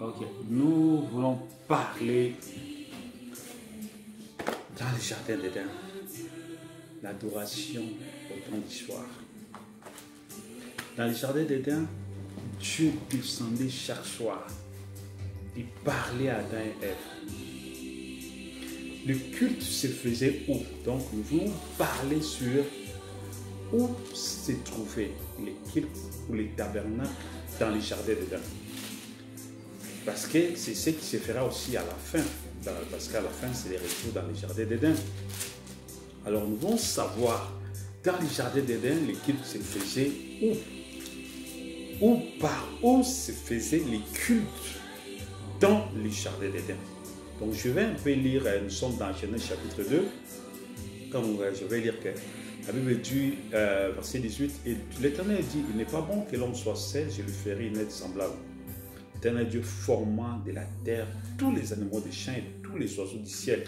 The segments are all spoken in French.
Ok, nous voulons parler dans le jardin d'Éden, l'adoration au temps d'histoire. Dans le jardin d'Éden, Dieu descendait chaque soir. Il parlait à Adam et Ève. Le culte se faisait où? Donc nous voulons parler sur où se trouvaient les cultes ou les tabernacles dans le jardin d'Éden. Parce que c'est ce qui se fera aussi à la fin. Parce qu'à la fin, c'est les retours dans le jardin d'Éden. Alors nous allons savoir, dans le jardin d'Éden, les cultes se faisaient où? Ou par où se faisaient les cultes dans le jardin d'Éden. Donc je vais un peu lire, nous sommes dans Genèse chapitre 2. Comme je vais lire que la Bible dit, verset 18, et l'Éternel dit, il n'est pas bon que l'homme soit seul, je lui ferai une aide semblable. L'Éternel Dieu formant de la terre tous les animaux des champs et tous les oiseaux du ciel.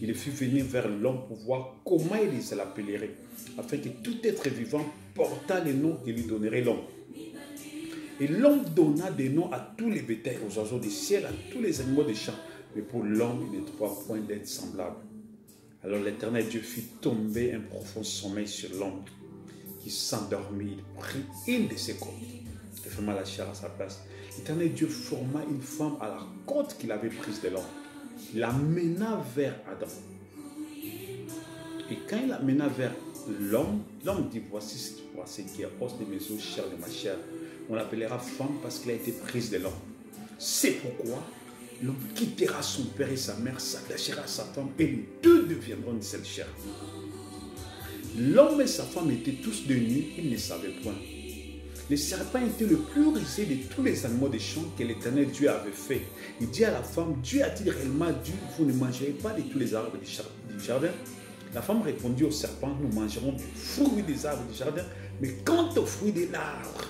Il fit venir vers l'homme pour voir comment il se l'appellerait, afin que tout être vivant portât les noms qu'il lui donnerait l'homme. Et l'homme donna des noms à tous les bétails, aux oiseaux du ciel, à tous les animaux des champs. Mais pour l'homme, il ne trouva point d'aide semblable. Alors l'Éternel Dieu fit tomber un profond sommeil sur l'homme, qui s'endormit. Il prit une de ses côtes et ferma la chair à sa place. L'Éternel Dieu forma une femme à la côte qu'il avait prise de l'homme. Il l'amena vers Adam. Et quand il l'amena vers l'homme, l'homme dit, voici qui est os de mes os, chair de ma chair. On l'appellera femme parce qu'elle a été prise de l'homme. C'est pourquoi l'homme quittera son père et sa mère, s'attachera à sa femme et les deux deviendront une seule chair. L'homme et sa femme étaient tous de nuit, ils ne savaient point. Le serpent était le plus rusé de tous les animaux des champs que l'Éternel Dieu avait fait. Il dit à la femme, Dieu a-t-il réellement dit, vous ne mangerez pas de tous les arbres du jardin? La femme répondit au serpent, nous mangerons du fruit des arbres du jardin, mais quant au fruit de l'arbre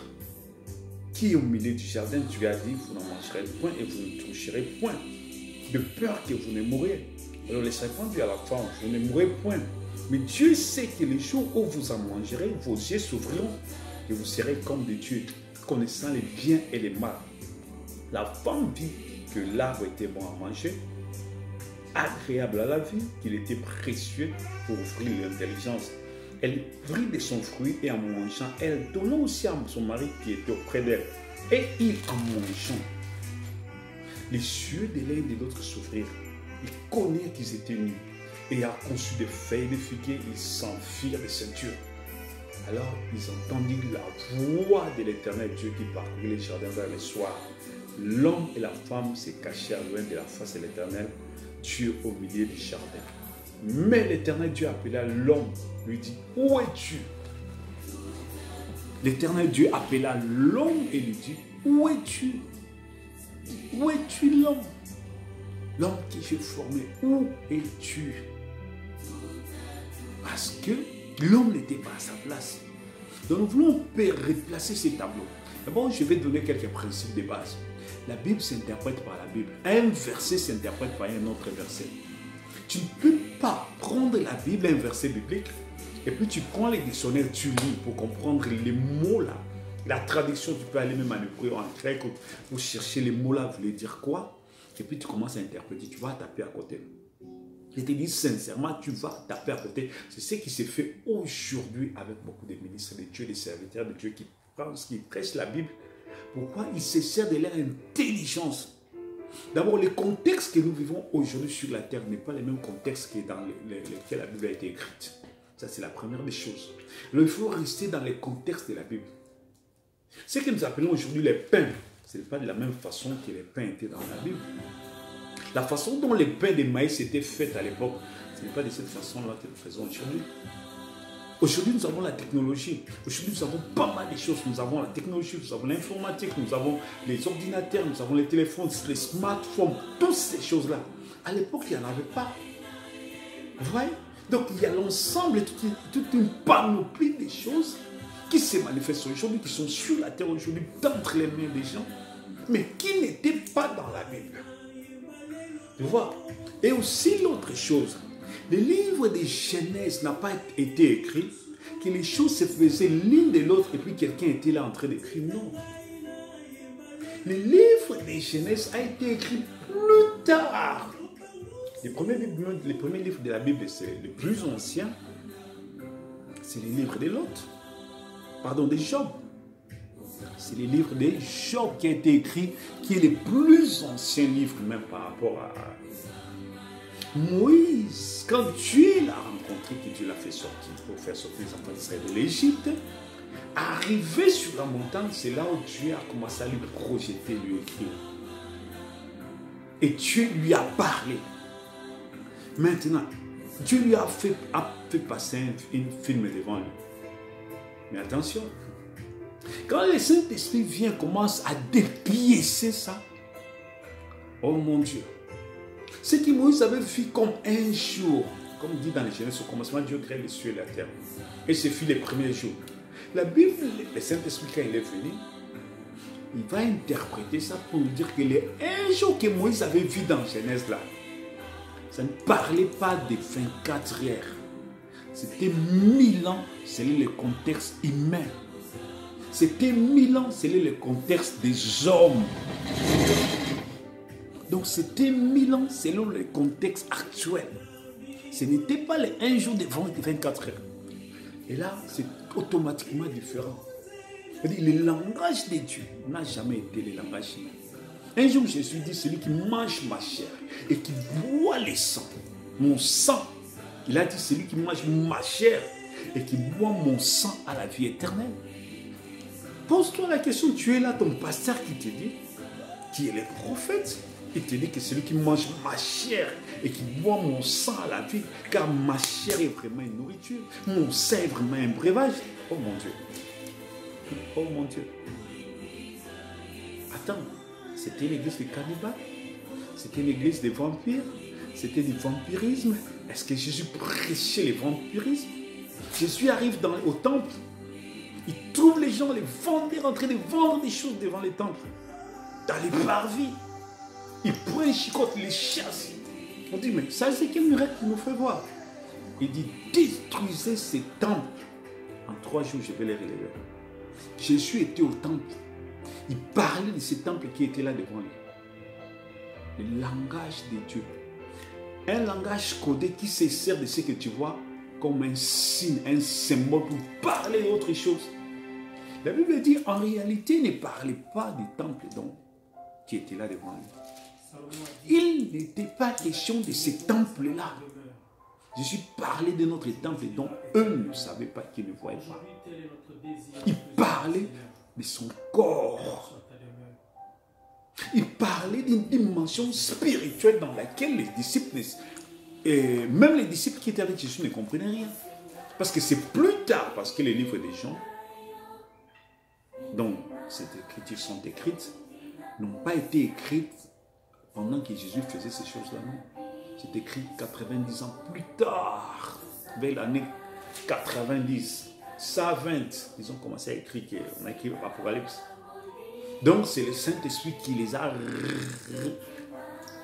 qui est au milieu du jardin, Dieu a dit, vous n'en mangerez point et vous ne toucherez point, de peur que vous ne mouriez. Alors le serpent dit à la femme, vous ne mourrez point, mais Dieu sait que le jour où vous en mangerez, vos yeux s'ouvriront et vous serez comme des dieux, connaissant les biens et les mal. La femme dit que l'arbre était bon à manger, agréable à la vue, qu'il était précieux pour ouvrir l'intelligence. Elle prit de son fruit et en mangeant, elle donna aussi à son mari qui était auprès d'elle. Et ils en mangeant, les yeux de l'un et de l'autre s'ouvrirent. Ils connurent qu'ils étaient nus. Et ayant conçu des feuilles de figuier, ils s'enfuirent de ceinture. Alors ils entendirent la voix de l'Éternel Dieu qui parcourait les jardins vers le soir. L'homme et la femme se cachèrent loin de la face de l'Éternel Dieu au milieu du jardin. Mais l'Éternel Dieu appela l'homme, lui dit, où es-tu? L'Éternel Dieu appela l'homme et lui dit, où es-tu? Où es-tu l'homme? L'homme qui j'ai formé, où es-tu? Parce que l'homme n'était pas à sa place. Donc nous voulons replacer ces tableaux. D'abord, je vais donner quelques principes de base. La Bible s'interprète par la Bible. Un verset s'interprète par un autre verset. Tu ne peux pas prendre la Bible, un verset biblique, et puis tu prends les dictionnaires, tu lis pour comprendre les mots là. La traduction, tu peux aller même en hébreu, en grec, pour chercher les mots là, voulait dire quoi. Et puis tu commences à interpréter, tu vas taper à côté. Je te dis sincèrement, tu vas taper à côté. C'est ce qui s'est fait aujourd'hui avec beaucoup de ministres de Dieu, des serviteurs de Dieu qui pensent, qui prêchent la Bible. Pourquoi? Ils se servent de leur intelligence. D'abord, le contexte que nous vivons aujourd'hui sur la terre n'est pas le même contexte que dans lequel la Bible a été écrite. Ça, c'est la première des choses. Alors, il faut rester dans le contexte de la Bible. Ce que nous appelons aujourd'hui les pains, ce n'est pas de la même façon que les pains étaient dans la Bible. La façon dont les pains de maïs étaient faits à l'époque, ce n'est pas de cette façon-là que nous faisons aujourd'hui. Aujourd'hui, nous avons la technologie. Aujourd'hui, nous avons pas mal de choses. Nous avons la technologie, nous avons l'informatique, nous avons les ordinateurs, nous avons les téléphones, les smartphones, toutes ces choses-là. À l'époque, il n'y en avait pas. Vous voyez? Donc, il y a l'ensemble, toute une panoplie de choses qui se manifestent aujourd'hui, qui sont sur la terre aujourd'hui, d'entre les mains des gens, mais qui n'étaient pas dans la Bible. Tu vois? Et aussi l'autre chose, le livre de Genèse n'a pas été écrit, que les choses se faisaient l'une de l'autre et puis quelqu'un était là en train d'écrire. Non. Le livre des Genèse a été écrit plus tard. Les premiers livres de la Bible, c'est le plus ancien. C'est le livre de Lot. Pardon, de Job. C'est le livre de Job qui a été écrit, qui est le plus ancien livre même par rapport à Moïse. Quand Dieu l'a rencontré, que Dieu l'a fait sortir pour faire sortir les enfants d'Israël de l'Égypte, arrivé sur la montagne, c'est là où Dieu a commencé à lui projeter, lui écrire. Et Dieu lui a parlé. Maintenant, Dieu lui a fait passer un film devant lui. Mais attention, quand le Saint-Esprit vient, commence à dépiécer ça, oh mon Dieu, ce que Moïse avait vu comme un jour, comme dit dans les Genèse, au commencement, Dieu crée les cieux et la terre. Et ce fut les premiers jours. La Bible, le Saint-Esprit, quand il est venu, il va interpréter ça pour nous dire que les un jour que Moïse avait vu dans Genèse là, ça ne parlait pas de 24 heures. C'était 1000 ans, c'est le contexte humain. C'était 1000 ans, c'est le contexte des hommes. Donc c'était 1000 ans selon le contexte actuel. Ce n'était pas les un jour de 24 heures. Et là, c'est automatiquement différent. Le langage de Dieu n'a jamais été le langage humain. Un jour, Jésus dit, celui qui mange ma chair et qui boit le sang, mon sang, il a dit, celui qui mange ma chair et qui boit mon sang à la vie éternelle. Pose-toi la question, tu es là, ton pasteur qui te dit, qui est le prophète, il te dit que celui qui mange ma chair et qui boit mon sang à la vie, car ma chair est vraiment une nourriture, mon sang est vraiment un breuvage. Oh mon Dieu. Oh mon Dieu. Attends, c'était l'église des cannibales? C'était l'église des vampires? C'était du vampirisme? Est-ce que Jésus prêchait le vampirisme? Jésus arrive au temple. Il trouve les gens, les vendeurs en train de vendre des choses devant les temples. Dans les parvis. Il prend un chicote, les chasse. On dit, mais ça c'est quel miracle qu'il nous fait voir? Il dit, détruisez ces temples. En 3 jours, je vais les relever. Jésus était au temple. Il parlait de ces temples qui étaient là devant lui. Le langage de Dieu. Un langage codé qui se sert de ce que tu vois comme un signe, un symbole pour parler d'autre chose. La Bible dit, en réalité, ne parlez pas des temples qui étaient là devant lui. Il n'était pas question de ces temples-là. Jésus parlait de notre temple dont eux ne savaient pas, qu'ils ne voyaient pas. Il parlait de son corps. Il parlait d'une dimension spirituelle dans laquelle les disciples, et même les disciples qui étaient avec Jésus ne comprenaient rien. Parce que c'est plus tard, parce que les livres des gens dont ces écritures sont écrites, n'ont pas été écrites pendant que Jésus faisait ces choses-là. Non. C'est écrit 90 ans plus tard, vers l'année 90, 120, ils ont commencé à écrire, on a écrit l'Apocalypse. Donc c'est le Saint-Esprit qui les a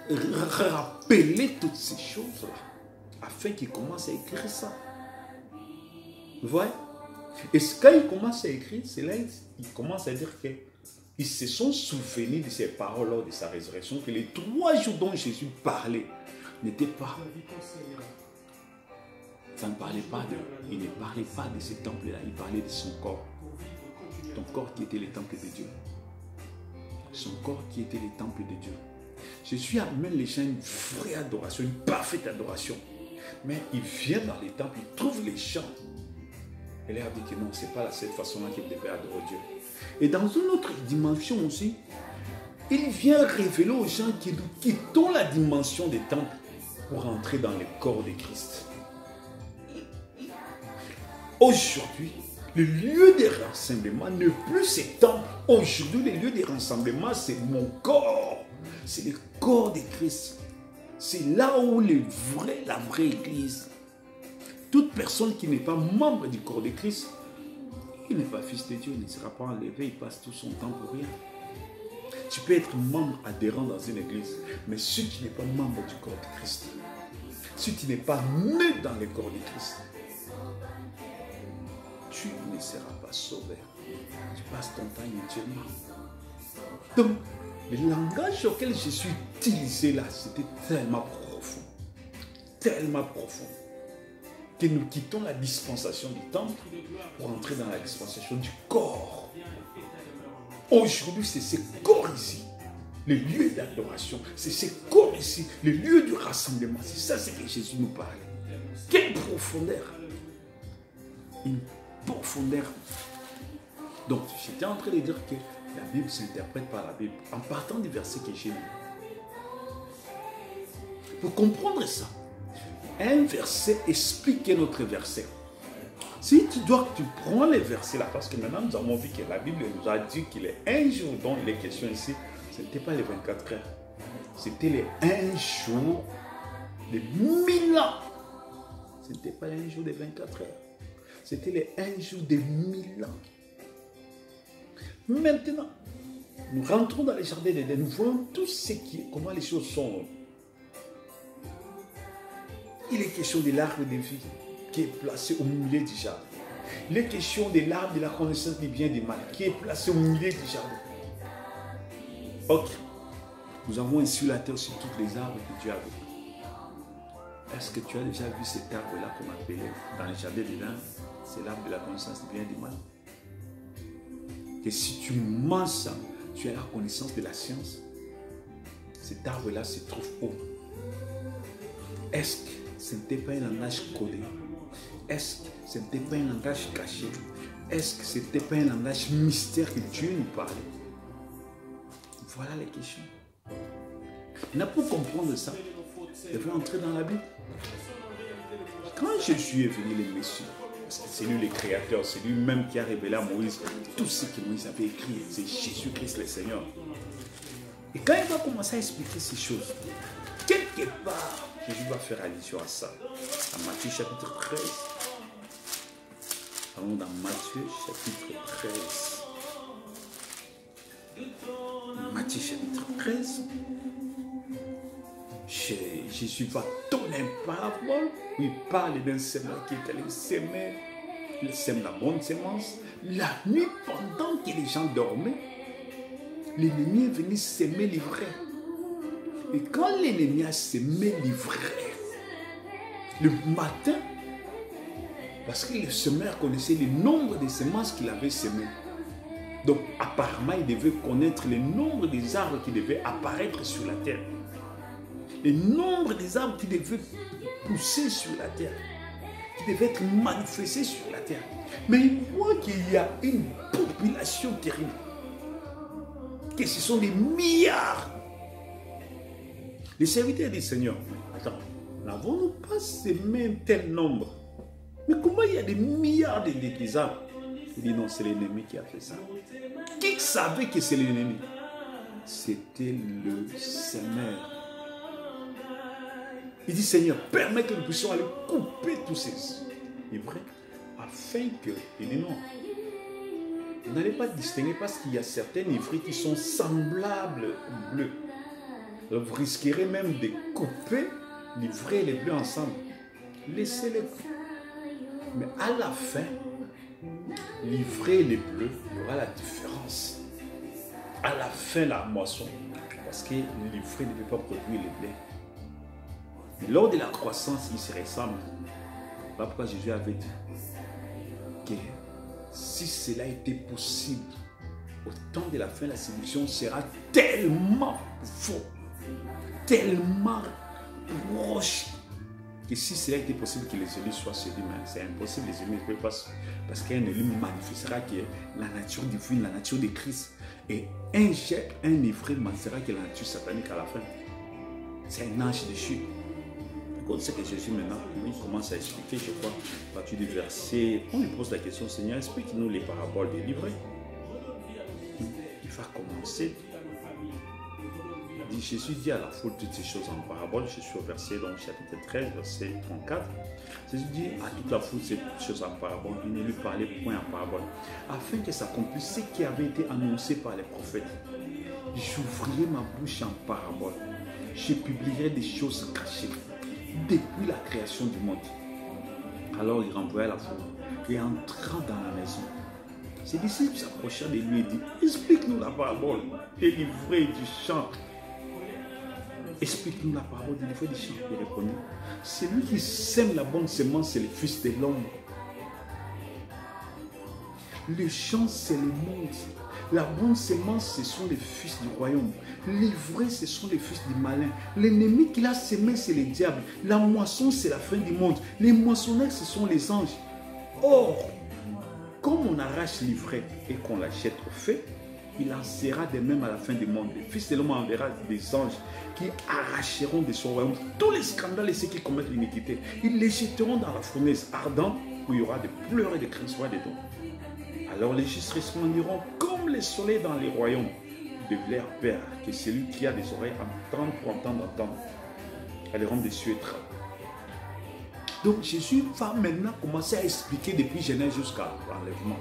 rappelé toutes ces choses-là, afin qu'ils commencent à écrire ça. Vous voyez? Et quand ils commencent à écrire, c'est là qu'ils commencent à dire qu'ils se sont souvenus de ces paroles lors de sa résurrection, que les 3 jours dont Jésus parlait n'étaient pas. Ça ne parlait pas il ne parlait pas de ce temple-là, il parlait de son corps. Ton corps qui était le temple de Dieu. Son corps qui était le temple de Dieu. Jésus amène les gens une vraie adoration, une parfaite adoration. Mais il vient dans les temples, il trouve les gens. Et leur dit que non, ce n'est pas de cette façon-là qu'il devait adorer Dieu. Et dans une autre dimension aussi, il vient révéler aux gens qui nous quittons la dimension des temples pour entrer dans le corps de Christ. Aujourd'hui, le lieu de rassemblement n'est plus ces temples. Aujourd'hui, le lieu de rassemblement, c'est mon corps. C'est le corps de Christ. C'est là où la vraie église. Toute personne qui n'est pas membre du corps de Christ, il n'est pas fils de Dieu, il ne sera pas enlevé, il passe tout son temps pour rien. Tu peux être membre adhérent dans une église, mais si tu n'es pas membre du corps de Christ, si tu n'es pas né dans le corps de Christ, tu ne seras pas sauvé. Tu passes ton temps inutilement. Donc, le langage auquel je suis utilisé là, c'était tellement profond. Tellement profond. Que nous quittons la dispensation du temple pour entrer dans la dispensation du corps. Aujourd'hui, c'est ce corps ici, le lieu d'adoration. C'est ce corps ici, le lieu du rassemblement. C'est ça ce que Jésus nous parlait. Quelle profondeur! Une profondeur. Donc, j'étais en train de dire que la Bible s'interprète par la Bible en partant du verset que j'ai lu. Pour comprendre ça, un verset explique un autre verset. Si tu prends les versets là, parce que maintenant nous avons vu que la Bible nous a dit qu'il est un jour dont il est question ici, ce n'était pas les 24 heures. C'était les un jour de 1000 ans. Ce n'était pas un jour de 24 heures. C'était les un jour de 1000 ans. Maintenant, nous rentrons dans les jardins d'Éden. Nous voyons tout ce comment les choses sont. Il est question de l'arbre de vie qui est placé au milieu du jardin. Il est question de l'arbre de la connaissance du bien et du mal qui est placé au milieu du jardin. Ok. Nous avons ainsi la terre sur tous les arbres que Dieu a vu. Est-ce que tu as déjà vu cet arbre-là qu'on appelait dans les jardins d'Éden? C'est l'arbre de la connaissance du bien et du mal. Et si tu manges ça, tu as la connaissance de la science. Cet arbre-là se trouve où? Est-ce que ce n'était pas un langage codé? Est-ce que ce n'était pas un langage caché? Est-ce que ce n'était pas un langage mystère que Dieu nous parlait? Voilà les questions. Maintenant, pour comprendre ça, il faut entrer dans la Bible. Quand Jésus est venu, le Messie, parce que c'est lui le créateur, c'est lui-même qui a révélé à Moïse tout ce que Moïse avait écrit, c'est Jésus-Christ le Seigneur. Et quand il va commencer à expliquer ces choses, quelque part, Jésus va faire allusion à ça. Dans Matthieu chapitre 13. Allons dans Matthieu chapitre 13. Matthieu chapitre 13. Jésus va donner une parabole où il parle d'un semeur qui est allé s'aimer. Il sème la bonne semence. La nuit, pendant que les gens dormaient, l'ennemi est venu s'aimer l'ivraie. Et quand l'ennemi a semé l'ivraie, le matin, parce que le semeur connaissait le nombre de semences qu'il avait semées. Donc, apparemment, il devait connaître le nombre des arbres qui devaient apparaître sur la terre. Le nombre des arbres qui devaient pousser sur la terre. Qui devaient être manifestés sur la terre. Mais il voit qu'il y a une population terrible. Que ce sont des milliards. Les serviteurs du Seigneur, attends, n'avons-nous pas semé un tel nombre? Mais comment il y a des milliards de arbres? Il dit non, c'est l'ennemi qui a fait ça. Qui savait que c'est l'ennemi? C'était le Seigneur. Il dit Seigneur, permets que nous puissions aller couper tous ces ivraies afin que, il dit non, vous n'allez pas distinguer parce qu'il y a certaines ivries qui sont semblables au bleu. Alors vous risquerez même de couper l'ivraie et les bleus ensemble. Laissez-les. Mais à la fin, l'ivraie et les bleus, il y aura la différence. À la fin, la moisson, parce que l'ivraie ne peut pas produire les blés. Lors de la croissance, ils se ressemblent. Voilà pourquoi Jésus avait dit que si cela était possible, au temps de la fin, la séduction sera tellement faux, tellement proche, que si cela était possible que les élus soient séduits, mais c'est impossible, les élus ne peuvent pas, parce qu'un élu manifestera que la nature divine, la nature de Christ, et un ivraie manifestera que la nature satanique à la fin. C'est un ange déchu. Quand c'est que Jésus maintenant, il commence à expliquer, je crois, à partir du verset, on lui pose la question, Seigneur, explique-nous les paraboles des livrets. Il va commencer. Jésus dit à la foule toutes ces choses en parabole. Je suis au verset, donc chapitre 13, verset 34. Jésus dit à toute la foule ces choses en parabole. Il ne lui parlait point en parabole, afin que s'accomplisse ce qui avait été annoncé par les prophètes. J'ouvrirai ma bouche en parabole. Je publierai des choses cachées depuis la création du monde. Alors il renvoya la foule et entrant dans la maison, Ses disciples s'approchèrent de lui et dit, explique-nous la parabole des livrets du champ. Explique-nous la parabole des livrets du champ. Il répondit, celui qui sème la bonne semence, c'est le Fils de l'homme. Le champ, c'est le monde. La bonne semence, ce sont les fils du royaume. L'ivraie, ce sont les fils du malin. L'ennemi qu'il a semé, c'est le diable. La moisson, c'est la fin du monde. Les moissonneurs, ce sont les anges. Or, comme on arrache l'ivraie et qu'on l'achète au fait, il en sera de même à la fin du monde. Le Fils de l'homme enverra des anges qui arracheront de son royaume tous les scandales et ceux qui commettent l'iniquité. Ils les jetteront dans la fournaise ardente où il y aura des pleurs et des crissements des dons. Alors les justes resplendiront comme le soleil dans les royaumes de leur Père, que celui qui a des oreilles entende pour entendre. Elle rend des cieux et travaux. Donc Jésus va maintenant commencer à expliquer depuis Genèse jusqu'à l'enlèvement.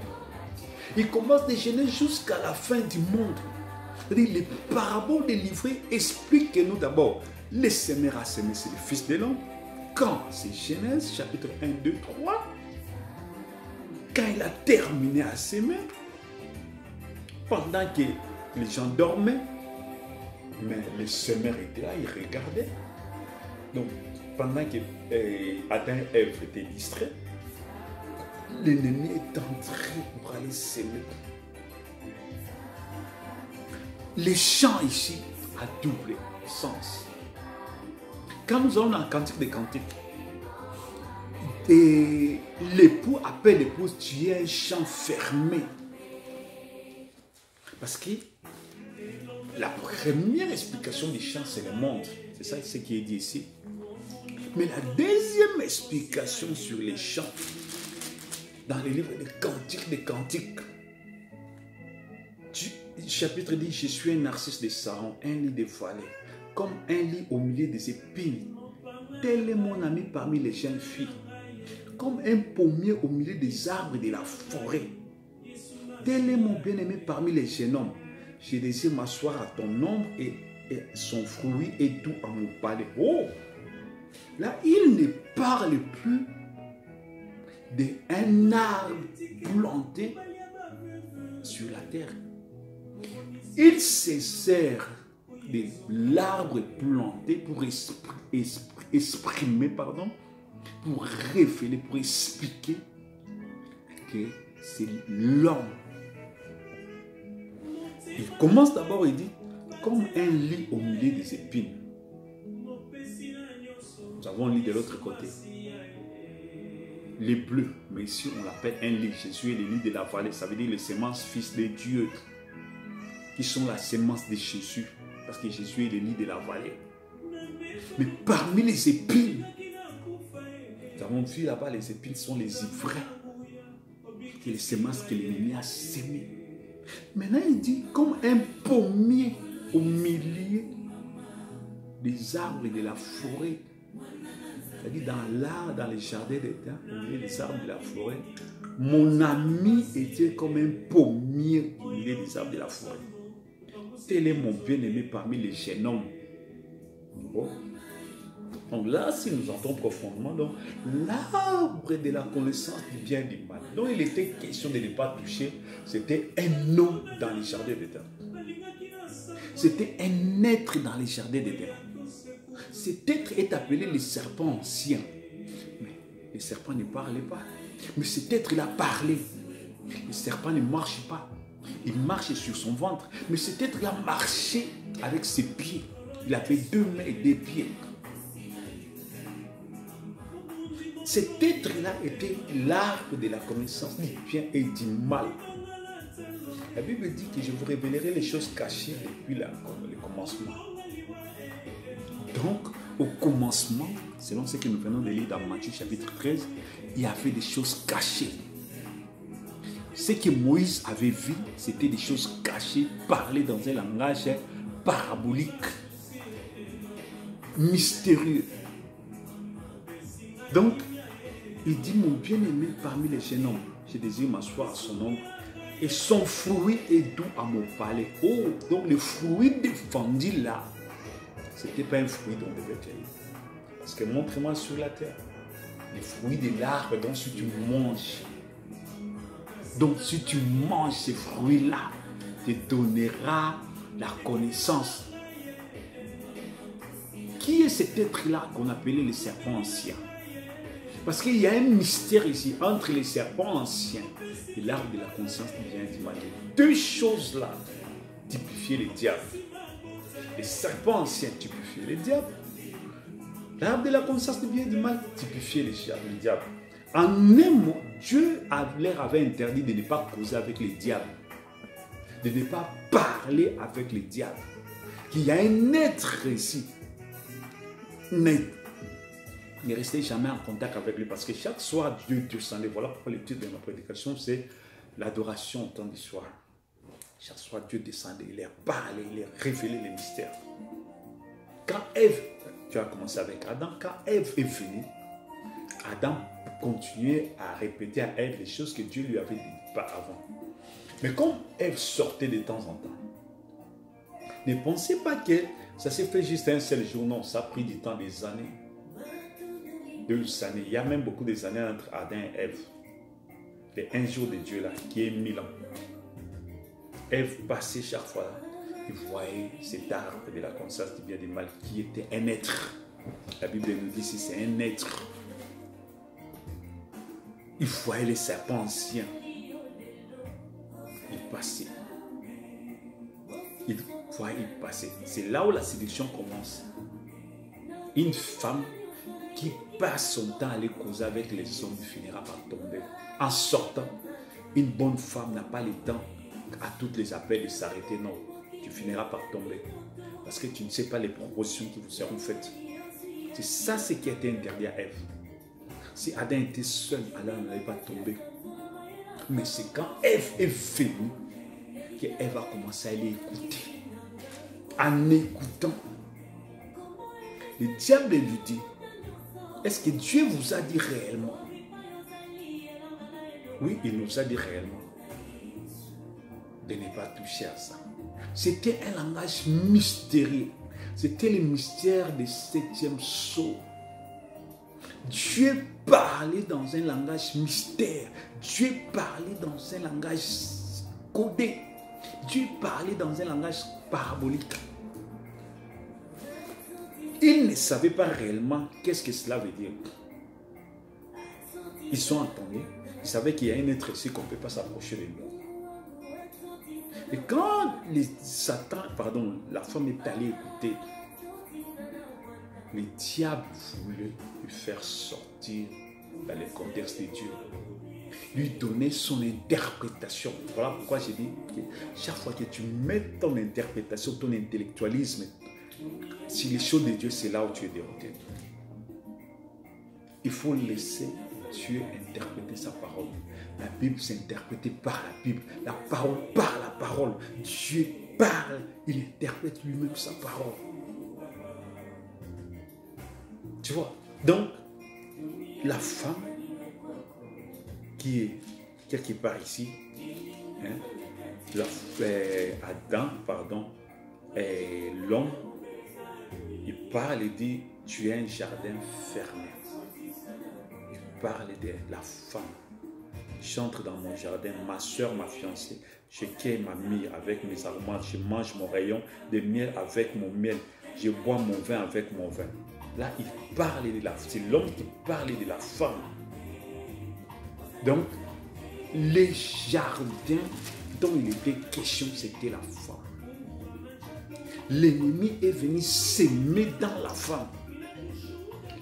Il commence de Genèse jusqu'à la fin du monde. C'est-à-dire les paraboles des livrets expliquent que nous d'abord, les semeurs à semer, c'est le Fils de l'homme. Quand c'est Genèse chapitre 1, 2, 3. Quand il a terminé à s'aimer, pendant que les gens dormaient, mais les semeurs étaient là, ils regardaient. Donc, pendant que Adam et Ève étaient distraits, l'ennemi est entré pour aller s'aimer. Les chants ici a double sens. Quand nous allons dans le Cantique des Cantiques, et l'époux appelle l'épouse, tu es un champ fermé. Parce que la première explication du champ, c'est le monde. C'est ça ce qui est dit ici. Mais la deuxième explication sur les champs, dans les livres des Cantiques, chapitre dit, je suis un narcisse de Saron, un lit de vallée, comme un lit au milieu des épines. Tel est mon ami parmi les jeunes filles. Comme un pommier au milieu des arbres de la forêt. Tel est mon bien-aimé parmi les jeunes hommes. Je désire m'asseoir à ton ombre et son fruit est doux à mon palais. Oh! Là, il ne parle plus d'un arbre planté sur la terre. Il se sert de l'arbre planté pour exprimer, pour révéler, pour expliquer que c'est l'homme. Il commence d'abord, il dit, comme un lit au milieu des épines. Nous avons un lit de l'autre côté. Les bleus, mais ici on l'appelle un lit. Jésus est le lit de la vallée, ça veut dire les semences fils de Dieu, qui sont la semence de Jésus, parce que Jésus est le lit de la vallée. Mais parmi les épines, nous avons vu là-bas, les épines sont les ivraies, qui est les semences que l'ennemi a sémées. Maintenant, il dit comme un pommier au milieu des arbres de la forêt. C'est-à-dire dans les jardins d'Éden, au milieu des arbres de la forêt, mon ami était comme un pommier au milieu des arbres de la forêt. Tel est mon bien-aimé parmi les jeunes hommes. Bon. Donc là, si nous entrons profondément, donc l'arbre de la connaissance du bien et du mal, dont il était question de ne pas toucher, c'était un homme dans les jardins d'Éden. C'était un être dans les jardins d'Éden. Cet être est appelé le serpent ancien. Mais le serpent ne parlait pas. Mais cet être, il a parlé. Le serpent ne marche pas. Il marche sur son ventre. Mais cet être, il a marché avec ses pieds. Il avait 2 mains et 2 pieds. Cet être-là était l'arbre de la connaissance du bien et du mal. La Bible dit que je vous révélerai les choses cachées depuis le commencement. Donc, au commencement, selon ce que nous venons de lire dans Matthieu chapitre 13, il y avait des choses cachées. Ce que Moïse avait vu, c'était des choses cachées, parlées dans un langage parabolique, mystérieux. Donc, il dit, mon bien-aimé parmi les jeunes hommes, je désire m'asseoir à son ombre, et son fruit est doux à mon palais. Oh, donc le fruit défendu là, ce n'était pas un fruit dont on devait cueillir. Parce que montre-moi sur la terre, les fruits de l'arbre dont si tu manges, Donc si tu manges ces fruits-là, te donnera la connaissance. Qui est cet être-là qu'on appelait le serpent ancien? Parce qu'il y a un mystère ici entre les serpents anciens et l'arbre de la conscience du bien et du mal. Deux choses-là typifiaient le diable. Les serpents anciens typifiaient le diable. L'arbre de la conscience du bien et du mal typifiait le diable. En un mot, Dieu leur avait interdit de ne pas causer avec les diables, de ne pas parler avec les diables. Qu'il y a un être ici, mais ne restez jamais en contact avec lui parce que chaque soir, Dieu descendait. Voilà pourquoi le titre de ma prédication, c'est l'adoration au temps du soir. Chaque soir, Dieu descendait, il leur parlait, il leur révélait les mystères. Quand Ève, tu as commencé avec Adam, quand Ève est venue, Adam continuait à répéter à Ève les choses que Dieu lui avait dites pas avant. Mais comme Ève sortait de temps en temps, ne pensez pas que ça s'est fait juste un seul jour. Non, ça a pris du temps, des années. 2 années. Il y a même beaucoup des années entre Adam et Ève. Les un jour de Dieu là, qui est 1000 ans. Ève passait chaque fois là, il voyait cet arbre de la conscience du bien et du mal qui était un être. La Bible nous dit que c'est un être. Il voyait les serpents anciens. Il passait. Il voyait, il passait. C'est là où la séduction commence. Une femme qui passe son temps à aller causer avec les hommes finira par tomber. En sortant, une bonne femme n'a pas le temps à toutes les appels de s'arrêter. Non, tu finiras par tomber. Parce que tu ne sais pas les propositions qui vous seront faites. C'est ça ce qui a été interdit à Ève. Si Adam était seul, alors il n'allait pas tomber. Mais c'est quand Ève est venue que Ève a commencé à aller écouter. En écoutant, le diable lui dit, est-ce que Dieu vous a dit réellement? Oui, il nous a dit réellement de ne pas toucher à ça. C'était un langage mystérieux. C'était le mystère du 7e sceau. Dieu parlait dans un langage mystère. Dieu parlait dans un langage codé. Dieu parlait dans un langage parabolique. Ils ne savaient pas réellement qu'est-ce que cela veut dire. Ils sont entendus. Ils savaient qu'il y a un être ici qu'on ne peut pas s'approcher de nous. Et quand la femme est allée écouter, le diable voulait lui faire sortir dans le contexte de Dieu, lui donner son interprétation. Voilà pourquoi j'ai dit que chaque fois que tu mets ton interprétation, ton intellectualisme, si les choses de Dieu, c'est là où tu es dérouté. Il faut laisser Dieu interpréter sa parole. La Bible s'interprète par la Bible. La parole par la parole. Dieu parle, il interprète lui-même sa parole. Tu vois? Donc, la femme qui est quelque part ici, Adam, et l'homme, il parle et dit, tu es un jardin fermé. Il parle de la femme. J'entre dans mon jardin, ma soeur, ma fiancée. Je cueille ma myrrhe avec mes aromates. Je mange mon rayon de miel avec mon miel. Je bois mon vin avec mon vin. Là, il parle de la femme. C'est l'homme qui parle de la femme. Donc, les jardins dont il était question, c'était la femme. L'ennemi est venu s'aimer dans la femme.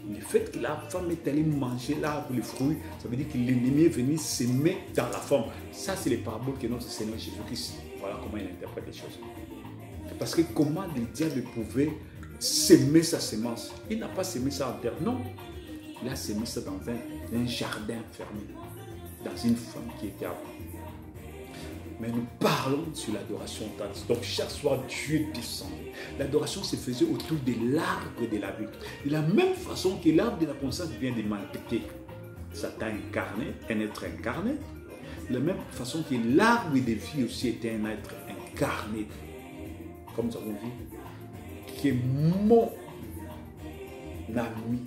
Le fait que la femme est allée manger l'arbre, les fruits, ça veut dire que l'ennemi est venu s'aimer dans la femme. Ça, c'est les paraboles que notre Seigneur Jésus-Christ, voilà comment il interprète les choses. Parce que comment le diable pouvait s'aimer sa semence? Il n'a pas sémé ça en terre, non. Il a sémé ça dans un jardin fermé, dans une femme qui était à vous. Mais nous parlons sur l'adoration authentique. Donc chaque soir, Dieu descendait. L'adoration se faisait autour de l'arbre de la vie. De la même façon que l'arbre de la conscience vient de Malpété. Satan incarné, un être incarné. De la même façon que l'arbre de vie aussi était un être incarné. Comme nous avons vu, que mon ami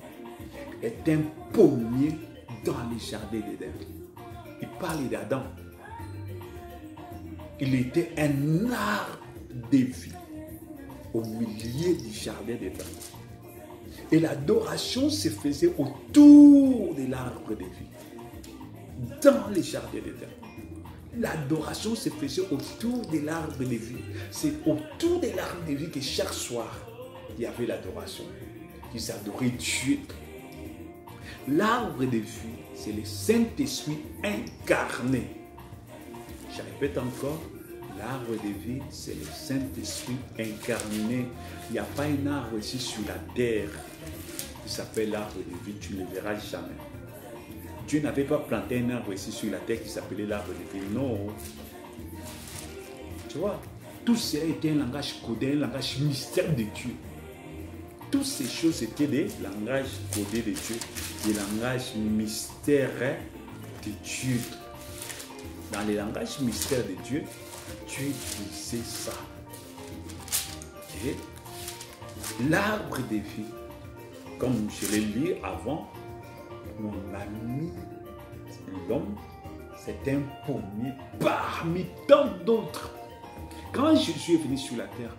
est un pommier dans les jardins d'Éden. Il parle d'Adam. il était un arbre de vie au milieu du jardin d'Éden. Et l'adoration se faisait autour de l'arbre de vie, dans le jardin d'Éden. L'adoration se faisait autour de l'arbre de vie. C'est autour de l'arbre de vie que chaque soir, il y avait l'adoration. Ils adoraient Dieu. L'arbre de vie, c'est le Saint-Esprit incarné. Je répète encore, l'arbre de vie, c'est le Saint-Esprit incarné. Il n'y a pas un arbre ici sur la terre qui s'appelle l'arbre de vie, tu ne le verras jamais. Dieu n'avait pas planté un arbre ici sur la terre qui s'appelait l'arbre de vie, non. Tu vois, tout cela était un langage codé, un langage mystère de Dieu. Toutes ces choses étaient des langages codés de Dieu, des langages mystères de Dieu. Dans les langages mystères de Dieu, Dieu disait ça. Et l'arbre de vie, comme je l'ai lu avant, mon ami, l'homme, c'est un pommier parmi tant d'autres. Quand Jésus est venu sur la terre,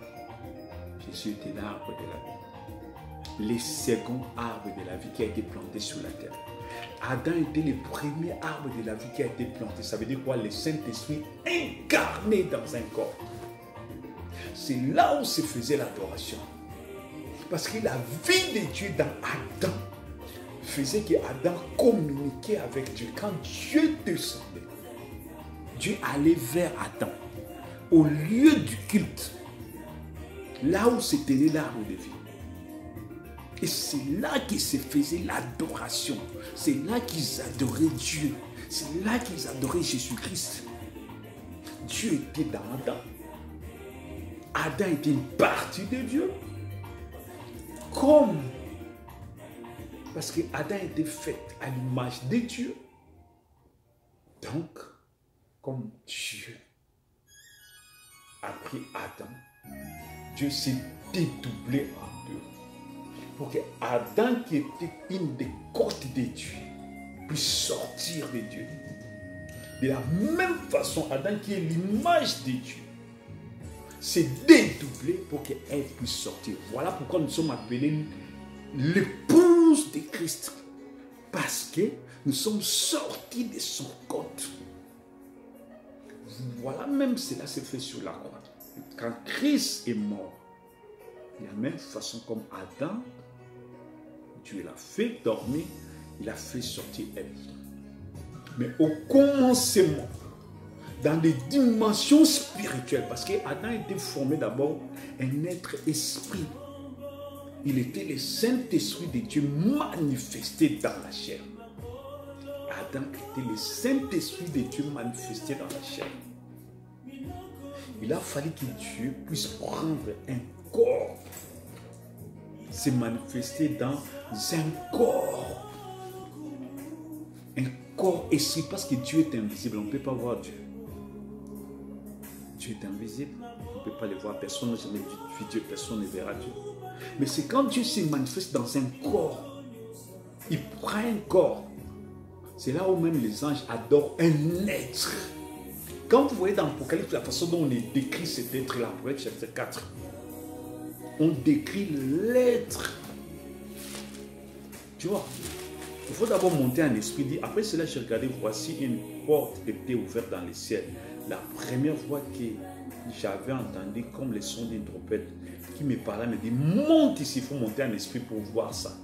Jésus était l'arbre de la vie. Le second arbre de la vie qui a été planté sur la terre. Adam était le premier arbre de la vie qui a été planté. Ça veut dire quoi? Le Saint-Esprit incarné dans un corps. C'est là où se faisait l'adoration. Parce que la vie de Dieu dans Adam faisait que Adam communiquait avec Dieu. Quand Dieu descendait, Dieu allait vers Adam, au lieu du culte, là où se tenait l'arbre de vie. Et c'est là qu'ils se faisaient l'adoration. C'est là qu'ils adoraient Dieu. C'est là qu'ils adoraient Jésus-Christ. Dieu était dans Adam. Adam était une partie de Dieu. Comme, parce que Adam était fait à l'image de Dieu. Donc, comme Dieu a pris Adam, Dieu s'est dédoublé en deux. Pour que Adam, qui était une des côtes de Dieu, puisse sortir de Dieu. De la même façon, Adam, qui est l'image de Dieu, s'est dédoublé pour qu'elle puisse sortir. Voilà pourquoi nous sommes appelés l'épouse de Christ. Parce que nous sommes sortis de son côte. Voilà, même cela s'est fait sur la croix. Quand Christ est mort, de la même façon comme Adam, Dieu l'a fait dormir, il a fait sortir Ève. Mais au commencement, dans les dimensions spirituelles, parce qu'Adam était formé d'abord un être esprit. Il était le Saint-Esprit de Dieu manifesté dans la chair. Adam était le Saint-Esprit de Dieu manifesté dans la chair. Il a fallu que Dieu puisse prendre un corps, se manifester dans un corps esprit, parce que Dieu est invisible, on ne peut pas voir Dieu. Dieu est invisible, on ne peut pas le voir, personne n'a jamais vu Dieu, personne ne verra Dieu. Mais c'est quand Dieu se manifeste dans un corps, il prend un corps. C'est là où même les anges adorent un être. Quand vous voyez dans l'Apocalypse la façon dont on décrit cet être-là, Apocalypse chapitre 4, on décrit l'être. Tu vois, il faut d'abord monter en esprit, dire, après cela j'ai regardé, voici une porte était ouverte dans le ciel. La première fois que j'avais entendu comme le son d'une trompette qui me parlait, me dit, monte ici, il faut monter en esprit pour voir ça.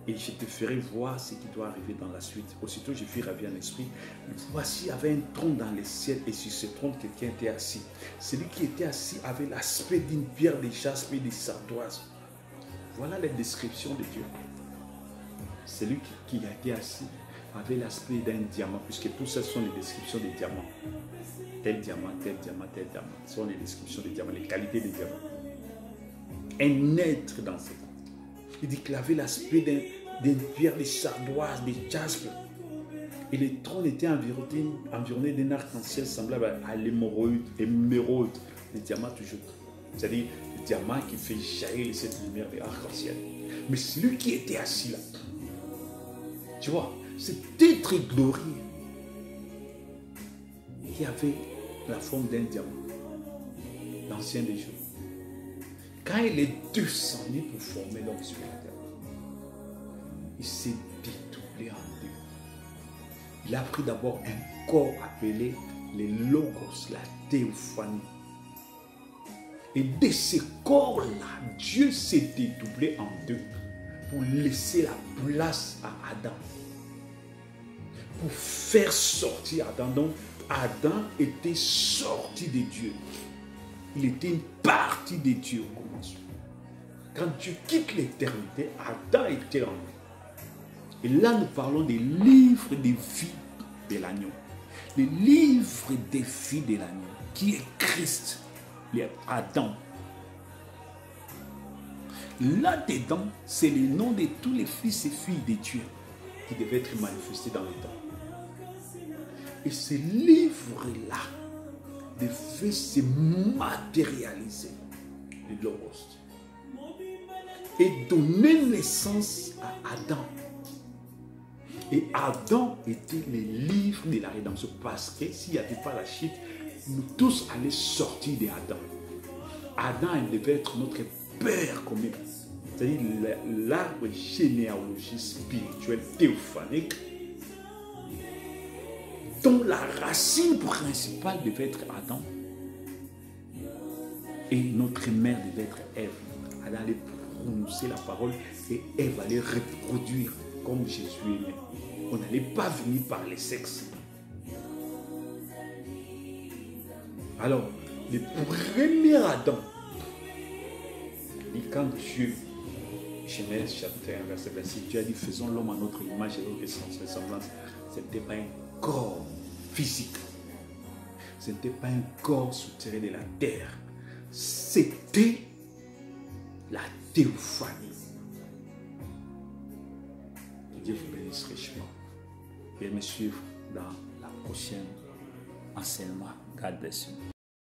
Et je te ferai voir ce qui doit arriver dans la suite. Aussitôt, je fus ravi en esprit. Voici, il y avait un trône dans le ciel et sur ce trône, quelqu'un était assis. Celui qui était assis avait l'aspect d'une pierre de jaspe et de sardoise. Voilà la description de Dieu. Celui qui a été assis avait l'aspect d'un diamant, puisque tout ça sont les descriptions des diamants. Tel diamant, tel diamant, tel diamant. Ce sont les descriptions des diamants, les qualités des diamants. Un être dans ce monde. Il dit qu'il avait l'aspect d'une pierre de sardoise, de jaspe. Et le trône était environné d'un arc-en-ciel semblable à l'émeraude, le diamant toujours. C'est-à-dire le diamant qui fait jaillir cette lumière de l'arc-en-ciel. Mais celui qui était assis là, tu vois, cet être glorieux qui avait la forme d'un diamant. L'ancien des jours. Quand il est descendu pour former l'homme sur la terre, il s'est dédoublé en deux. Il a pris d'abord un corps appelé les logos, la théophanie. Et de ce corps-là, Dieu s'est dédoublé en deux pour laisser la place à Adam. Pour faire sortir Adam. Donc, Adam était sorti de Dieu. Il était une partie de Dieu au commencement. Quand Dieu quitte l'éternité, Adam était en lui. Et là, nous parlons des livres des vies de l'agneau. Les livres des vies de l'agneau, qui est Christ, Adam. Là-dedans, c'est le nom de tous les fils et filles de Dieu qui devaient être manifestés dans le temps. Et ce livre-là devait se matérialiser, le Logos, et donner naissance à Adam. Et Adam était le livre de la rédemption, parce que s'il n'y avait pas la chute, nous tous allions sortir d'Adam. Adam, il devait être notre père commun. C'est-à-dire l'arbre généalogique spirituel théophanique, dont la racine principale devait être Adam. Et notre mère devait être Ève. Elle allait prononcer la parole et Ève allait reproduire comme Jésus est né. On n'allait pas venir par les sexes. Alors, le premier Adam, dit quand Dieu, Genèse chapitre 1, verset 26, Dieu a dit, faisons l'homme à notre image et notre ressemblance. Ce n'était pas un corps physique. Ce n'était pas un corps souterrain de la terre. C'était la théophanie. Que Dieu vous bénisse richement. Veuillez me suivre dans la prochaine enseignement. God bless you.